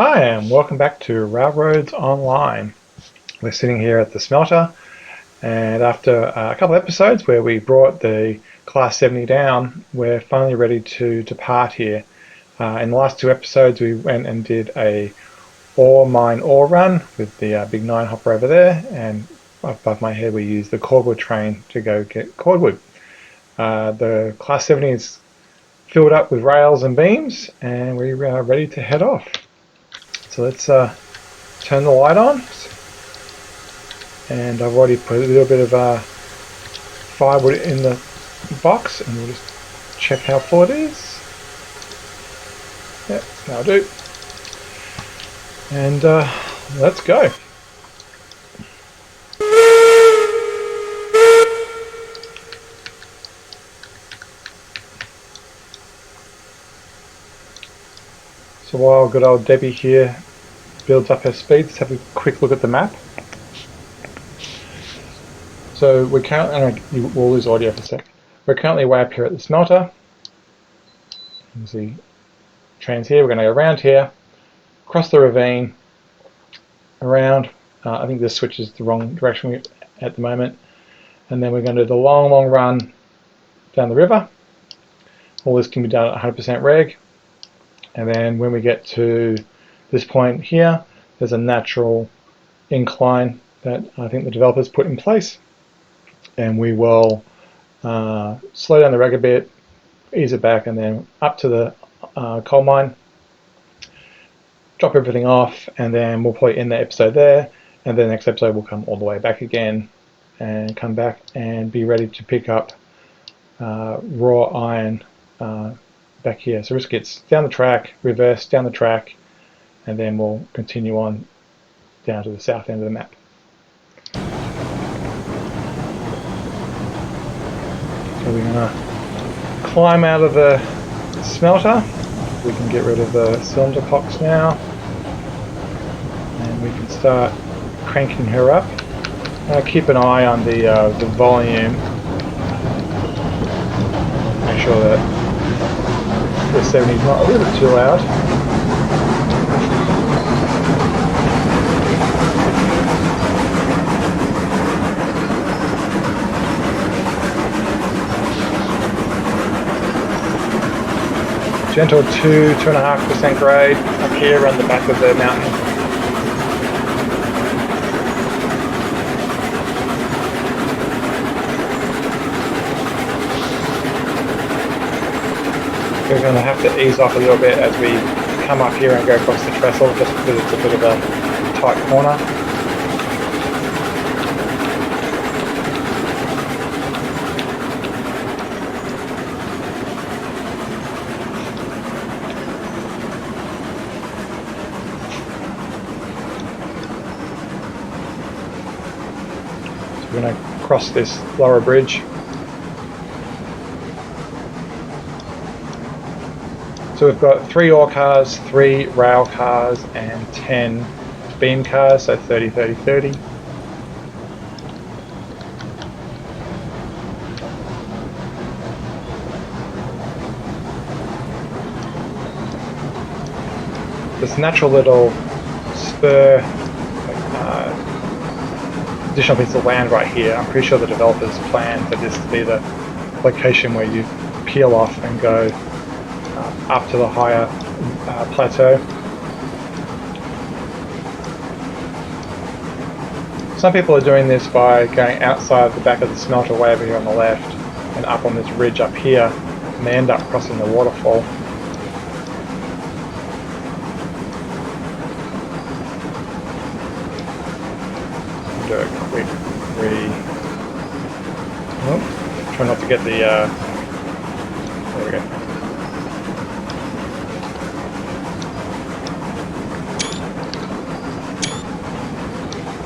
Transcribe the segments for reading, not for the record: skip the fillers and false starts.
Hi, and welcome back to Railroads Online. We're sitting here at the smelter, and after a couple of episodes where we brought the Class 70 down, we're finally ready to depart here. In the last two episodes, we went and did a mine ore run with the big 9-hopper over there, and above my head we used the Cordwood train to go get Cordwood. The Class 70 is filled up with rails and beams, and we are ready to head off. So let's turn the light on, and I've already put a little bit of firewood in the box, and we'll just check how full it is. Yep, that'll do. And let's go. So while good old Debbie here builds up her speed, let's have a quick look at the map. So we're currently, we'll lose audio for a sec. We're currently way up here at the smelter. You can see trains here. We're going to go around here, across the ravine, around. I think this switches the wrong direction at the moment. And then we're going to do the long run down the river. All this can be done at 100% reg. And then when we get to this point here, there's a natural incline that I think the developers put in place, and we will slow down the reg a bit, ease it back, and then up to the coal mine, drop everything off, and then we'll probably end the episode there, and then the next episode will come all the way back again and come back and be ready to pick up raw iron back here. So risk gets down the track, reverse down the track, and then we'll continue on down to the south end of the map. So we're going to climb out of the smelter. We can get rid of the cylinder cocks now, and we can start cranking her up. Keep an eye on the volume. Make sure that the 70 is not a little bit too loud. Gentle 2.5% grade up here on the back of the mountain. We're going to have to ease off a little bit as we come up here and go across the trestle, just because it's a bit of a tight corner. So we're going to cross this lower bridge. So we've got 3 ore cars, 3 rail cars, and 10 beam cars, so 30, 30, 30. This natural little spur, additional piece of land right here. I'm pretty sure the developers planned for this to be the location where you peel off and go up to the higher plateau. Some people are doing this by going outside the back of the smelter way over here on the left and up on this ridge up here, and they end up crossing the waterfall. Do a quick try not to get the there we go.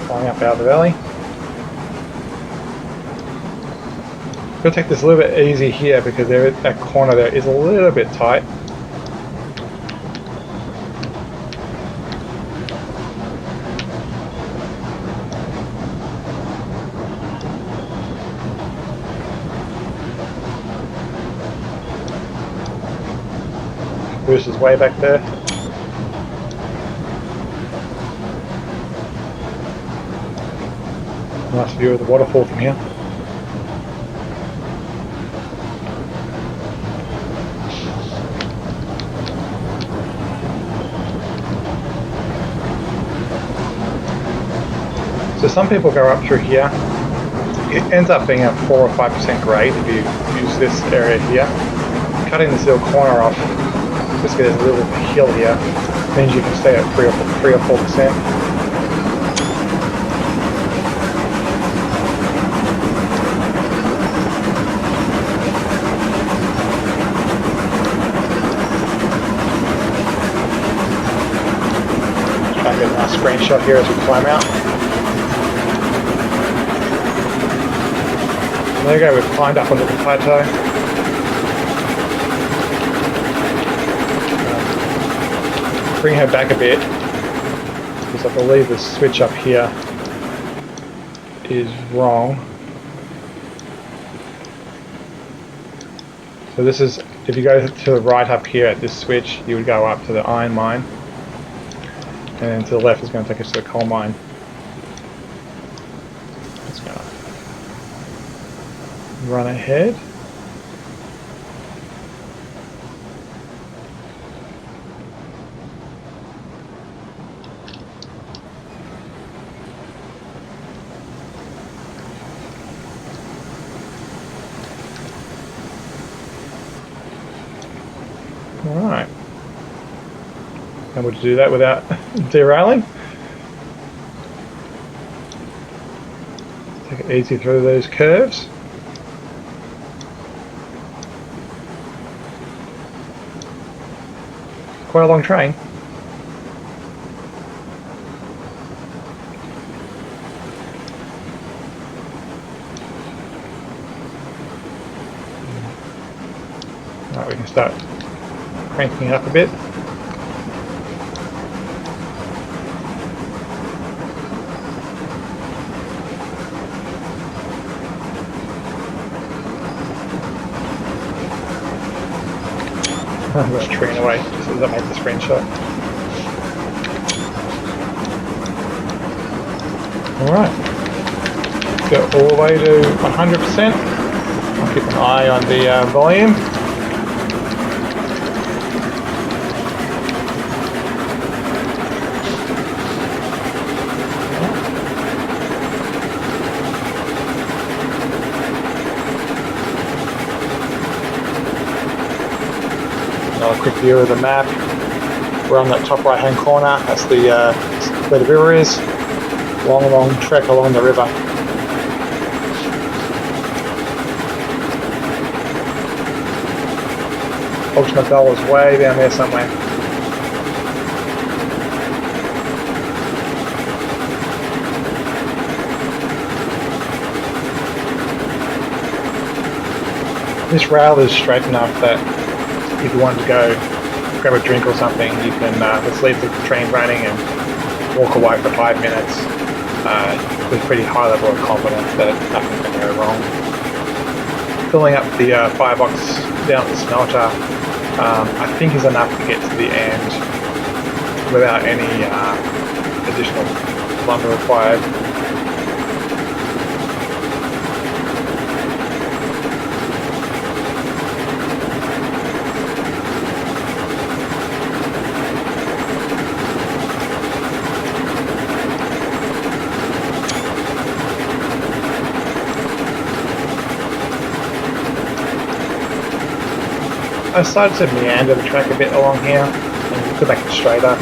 Flying up out of the valley. We'll take this a little bit easy here because that corner there is a little bit tight. Bruce is way back there. Nice view of the waterfall from here. So some people go up through here. It ends up being a 4 or 5% grade if you use this area here. Cutting this little corner off, just get a little hill here, means you can stay at 3 or 4%. Try and get a nice screenshot here as we climb out. There you go, we've climbed up onto the plateau. Bring her back a bit, because I believe the switch up here is wrong. So this is, if you go to the right up here at this switch, you would go up to the iron mine. And then to the left is going to take us to the coal mine. It's going to run ahead. Alright. Able to do that without derailing. Take it easy through those curves. Quite a long train. Alright, we can start cranking it up a bit. I'm going to train away just as I make the screenshot. Alright, go all the way to 100%. I'll keep an eye on the volume. Another quick view of the map. We're on that top right hand corner. That's the where the river is. Long trek along the river. Ultimate goal is way down there somewhere. This rail is straight enough that if you wanted to go grab a drink or something, you can just leave the train running and walk away for 5 minutes with a pretty high level of confidence that nothing's going to go wrong. Filling up the firebox down at the smelter, I think is enough to get to the end without any additional lumber required. I started to meander the track a bit along here and could make it straighter.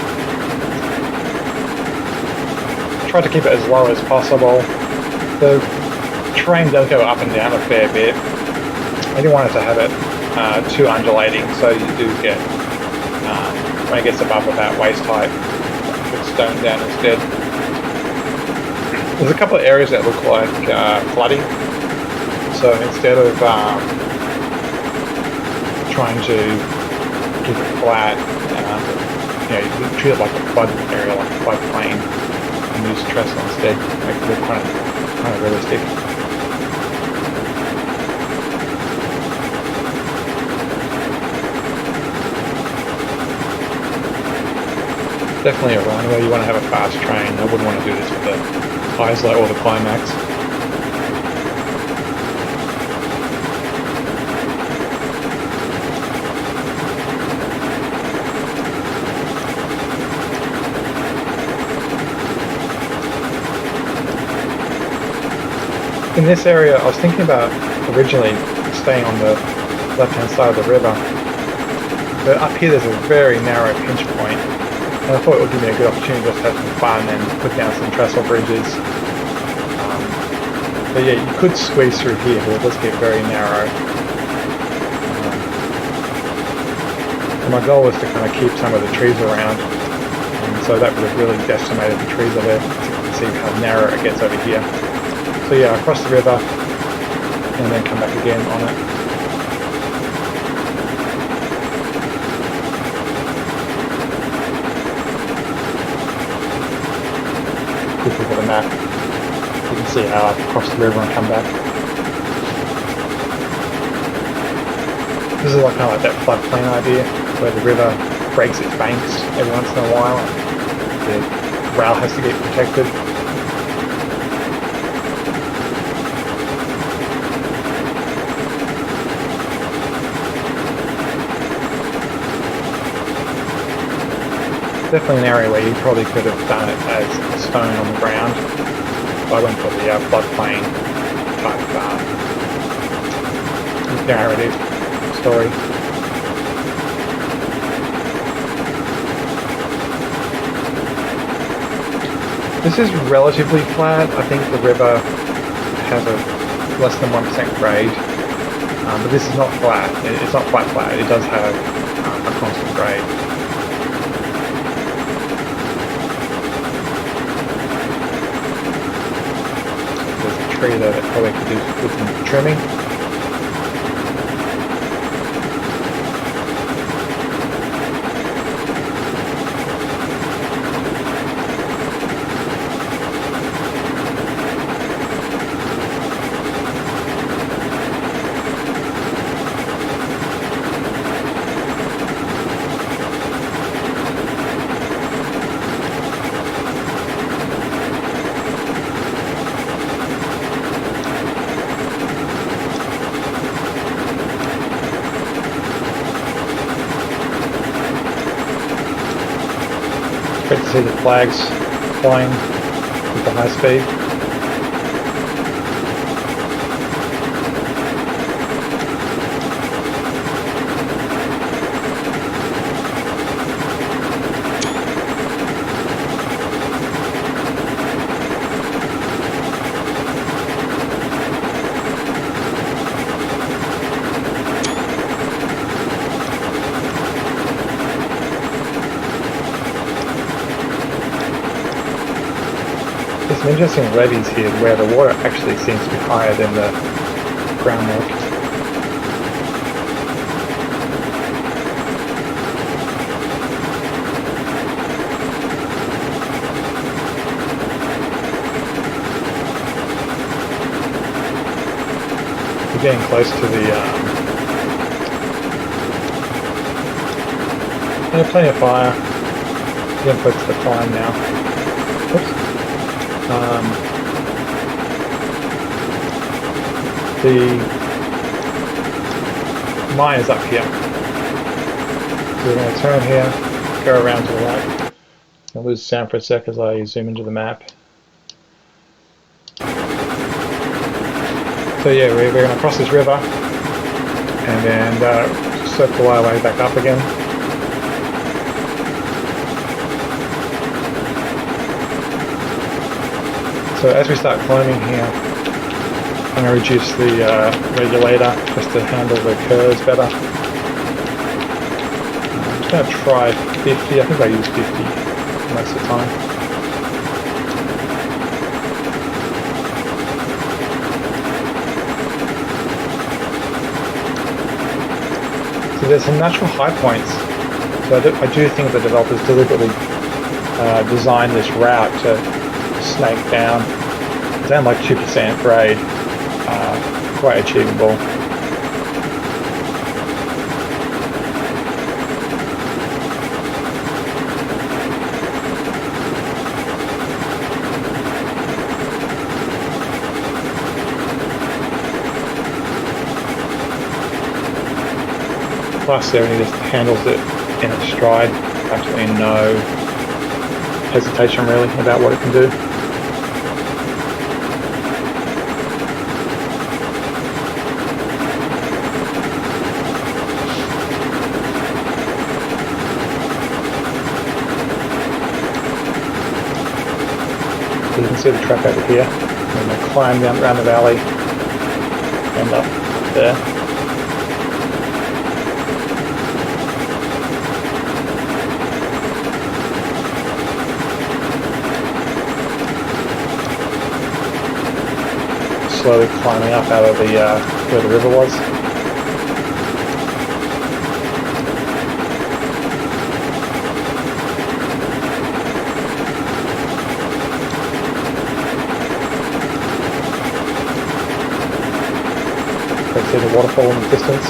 Tried to keep it as low as possible. The train does go up and down a fair bit. I didn't want it to have it too undulating, so you do get, when it gets above about waist height, put stone down instead. There's a couple of areas that look like flooding, so instead of trying to keep it flat, you can treat it like a flood area, like a flood plain, and use trestle instead, make it look kind of realistic. Definitely a run where you want to have a fast train. I wouldn't want to do this with the highs low or the climax. In this area, I was thinking about originally staying on the left-hand side of the river, but up here there's a very narrow pinch point, and I thought it would give me a good opportunity just to have some fun and put down some trestle bridges. But yeah, you could squeeze through here, but it does get very narrow. And my goal was to kind of keep some of the trees around, and so that would have really decimated the trees over there. So you can see how narrow it gets over here. So yeah, across the river, and then come back again on it. Quick look at the map. You can see how I've crossed the river and come back. This is like kind of like that floodplain idea, where the river breaks its banks every once in a while, and the rail has to get protected. Definitely an area where you probably could have done it as a stone on the ground. I went for the floodplain type narrative story. This is relatively flat. I think the river has a less than 1% grade, but this is not flat. It's not flat. It does have a constant grade. Tree that probably could do with some trimming. Great to see the flags flying with the high speed. There's some interesting levees here where the water actually seems to be higher than the groundwater. We're getting close to the yeah, plenty of fire. Getting close to the climb now. Oops. The mine is up here. So we're going to turn here, go around to the right. I'll lose sound for a sec as I zoom into the map. So yeah, we're going to cross this river and then circle our way back up again. So as we start climbing here, I'm going to reduce the regulator just to handle the curves better. I'm just going to try 50, I think I use 50 most of the time. So there's some natural high points. So I do think the developers deliberately designed this route to snake down. It's down like 2% grade. Quite achievable. Class 70 just handles it in its stride. Absolutely no hesitation really about what it can do. see the track over here. I'm going to climb down around the valley, end up there. Slowly climbing up out of the where the river was. You can see the waterfall in the distance.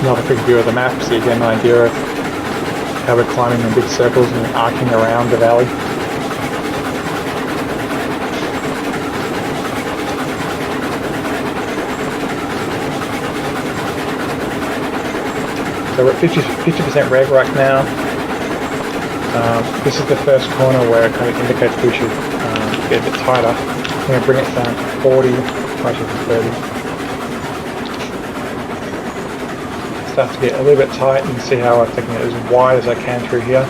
Another quick view of the map so you get an idea of how we're climbing in big circles and arcing around the valley. So we're at 50% reg right now. This is the first corner where it kind of indicates we should get a bit tighter. I'm going to bring it down to 40, actually to 30. Start to get a little bit tight and see how I'm taking it as wide as I can through here.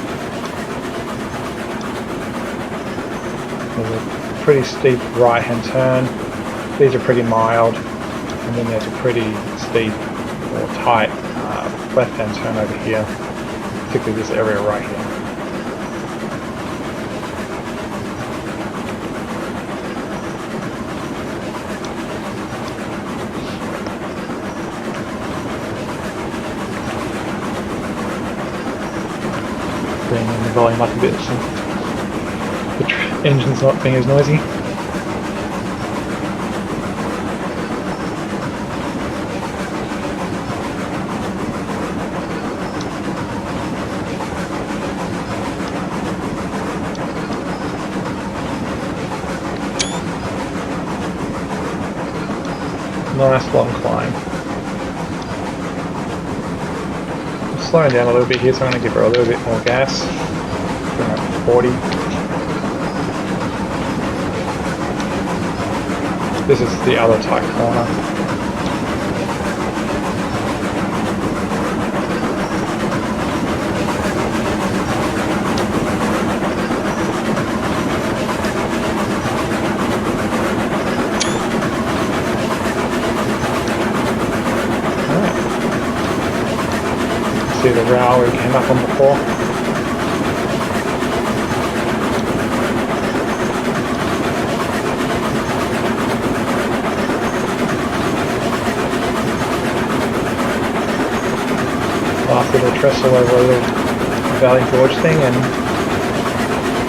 There's a pretty steep right hand turn. These are pretty mild, and then there's a pretty steep or tight left hand turn over here, particularly this area right here. Bring in the volume up a bit so the engine's not being as noisy. Nice long climb. Slowing down a little bit here, so I'm going to give her a little bit more gas. Bring her up to 40. This is the other tight corner. See the rail we came up on before. Last little trestle over a little valley gorge thing, and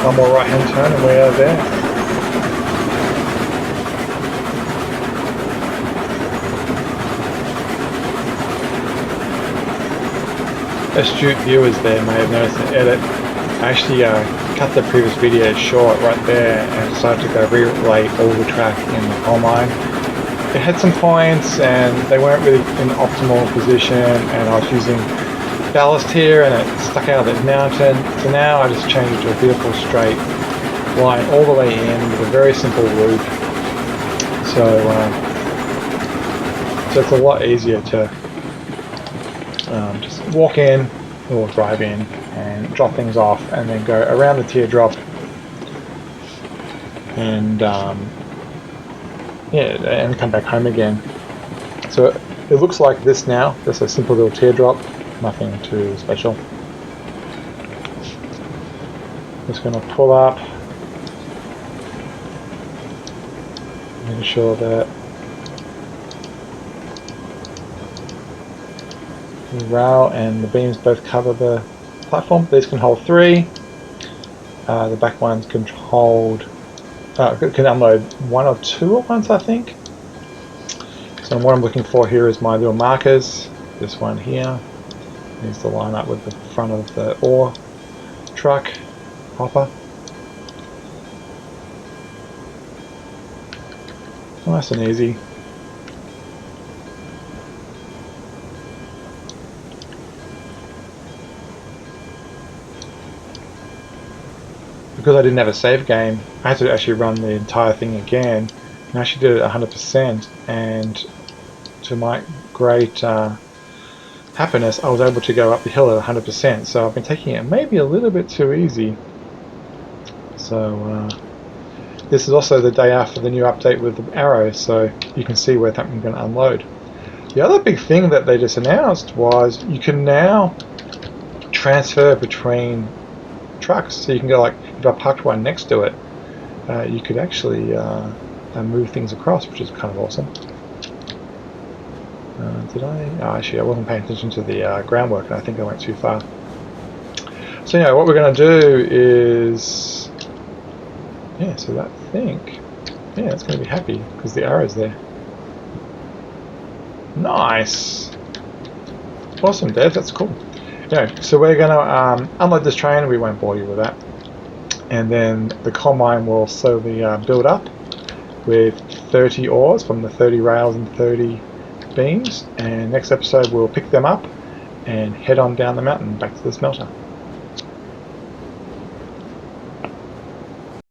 one more right hand turn and we are there. Astute viewers there may have noticed an edit. I actually cut the previous video short right there and decided to go relay all the track in the coal mine. It had some points and they weren't really in optimal position, and I was using ballast here and it stuck out of the mountain. So now I just changed it to a beautiful straight line all the way in with a very simple loop. So it's a lot easier to just walk in or drive in and drop things off and then go around the teardrop and yeah, and come back home again. So it looks like this now, just a simple little teardrop, nothing too special. Just going to pull up, making sure that the rail and the beams both cover the platform. These can hold 3. The back ones can hold, can unload 1 or 2 at once, I think. So what I'm looking for here is my little markers. This one here needs to line up with the front of the ore truck hopper. Nice and easy. because I didn't have a save game, I had to actually run the entire thing again, and I actually did it 100%, and to my great happiness, I was able to go up the hill at 100%, so I've been taking it maybe a little bit too easy. So this is also the day after the new update with the arrows, so you can see where I'm going to unload. The other big thing that they just announced was you can now transfer between trucks, so you can go, like, if I parked one next to it, you could actually move things across, which is kind of awesome. Did I? Oh, actually, I wasn't paying attention to the groundwork, and I think I went too far. So anyway, what we're going to do is, yeah, so that think, yeah, it's going to be happy because the arrow's there. Nice, awesome, Dev. That's cool. Anyway, so we're going to unload this train. We won't bore you with that. And then the coal mine will slowly build up with 30 ores from the 30 rails and 30 beams. And next episode we'll pick them up and head on down the mountain back to the smelter.